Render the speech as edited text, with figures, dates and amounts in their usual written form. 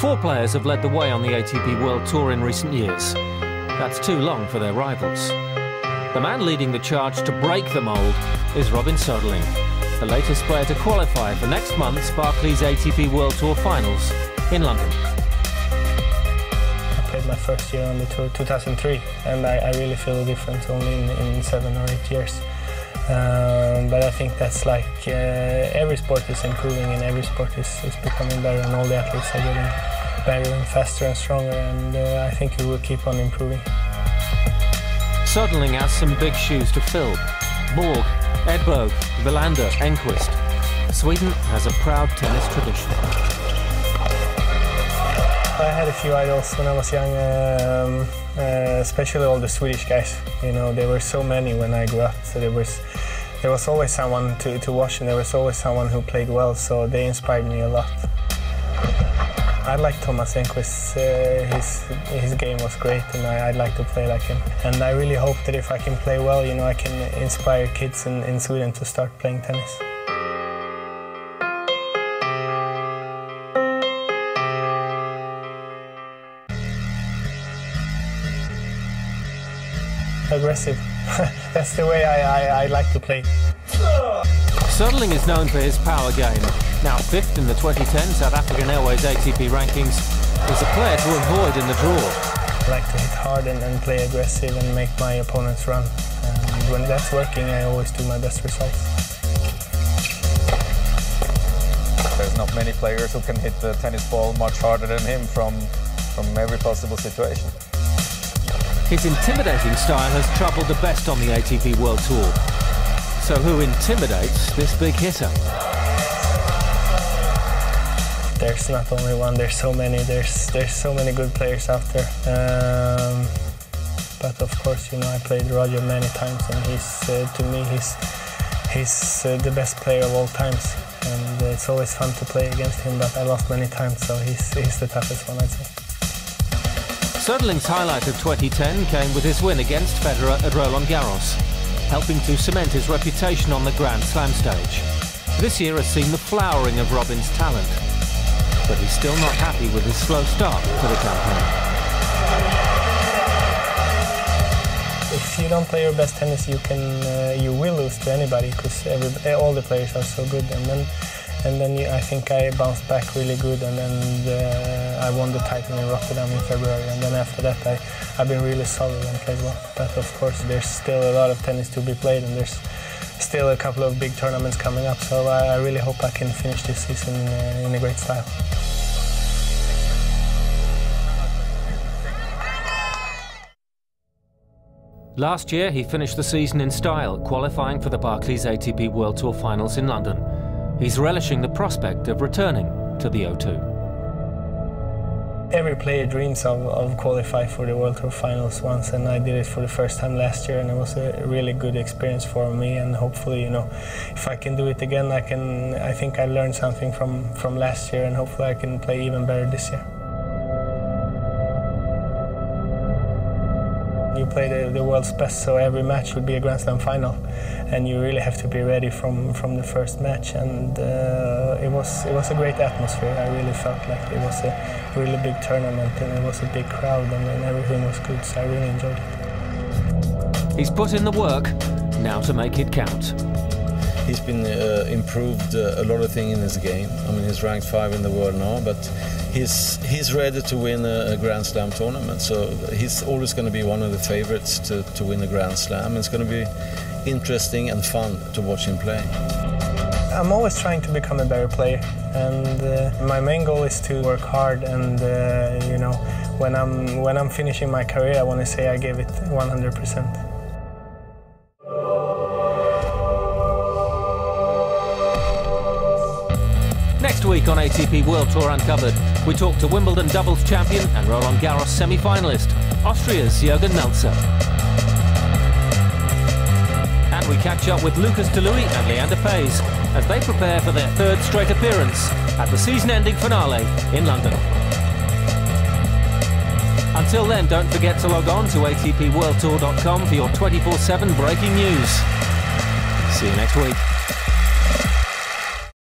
4 players have led the way on the ATP World Tour in recent years. That's too long for their rivals. The man leading the charge to break the mould is Robin Soderling, the latest player to qualify for next month's Barclays ATP World Tour Finals in London. I played my first year on the tour 2003, and I really feel the difference only in 7 or 8 years. But I think that's like every sport is improving and every sport is becoming better, and all the athletes are getting better and faster and stronger, and I think it will keep on improving. Soderling has some big shoes to fill. Borg, Edberg, Wilander, Enquist. Sweden has a proud tennis tradition. I had a few idols when I was young, especially all the Swedish guys. You know, there were so many when I grew up, so there was always someone to watch, and there was always someone who played well, so they inspired me a lot. I like Thomas Enquist. His game was great, and I'd like to play like him. And I really hope that if I can play well, you know, I can inspire kids in Sweden to start playing tennis. Aggressive. That's the way I like to play. Soderling is known for his power game. Now 5th in the 2010 South African Airways ATP rankings, is a player to avoid in the draw. I like to hit hard and play aggressive and make my opponents run. And when that's working, I always do my best results. There's not many players who can hit the tennis ball much harder than him from every possible situation. His intimidating style has troubled the best on the ATP World Tour. So who intimidates this big hitter? There's not only one, there's so many. There's so many good players out there. But of course, you know, I played Roger many times, and to me, he's the best player of all times. And it's always fun to play against him, but I lost many times, so he's the toughest one, I'd say. Soderling's highlight of 2010 came with his win against Federer at Roland Garros, helping to cement his reputation on the Grand Slam stage. This year has seen the flowering of Robin's talent, but he's still not happy with his slow start to the campaign. If you don't play your best tennis, you will lose to anybody, because all the players are so good. And then I think I bounced back really good, and then I won the title in Rotterdam in February. And then after that, I've been really solid and played well. But of course, there's still a lot of tennis to be played, and there's still a couple of big tournaments coming up. So I really hope I can finish this season in a great style. Last year, he finished the season in style, qualifying for the Barclays ATP World Tour Finals in London. He's relishing the prospect of returning to the O2. Every player dreams of qualifying for the World Tour Finals once, and I did it for the first time last year, and it was a really good experience for me. And hopefully, you know, if I can do it again, I think I learned something from last year, and hopefully I can play even better this year. You play the world's best, so every match would be a Grand Slam final, and you really have to be ready from the first match. And it was a great atmosphere. I really felt like it was a really big tournament, and it was a big crowd, and everything was good, so I really enjoyed it. He's put in the work, now to make it count. He's been improved a lot of things in his game. I mean, he's ranked 5 in the world now, but he's ready to win a Grand Slam tournament. So he's always going to be one of the favorites to win a Grand Slam. It's going to be interesting and fun to watch him play. I'm always trying to become a better player, and my main goal is to work hard. And you know, when I'm finishing my career, I want to say I gave it 100%. Next week on ATP World Tour Uncovered, we talk to Wimbledon doubles champion and Roland Garros semi-finalist, Austria's Jürgen Melzer. And we catch up with Lucas de Louis and Leander Paes as they prepare for their 3rd straight appearance at the season-ending finale in London. Until then, don't forget to log on to atpworldtour.com for your 24/7 breaking news. See you next week.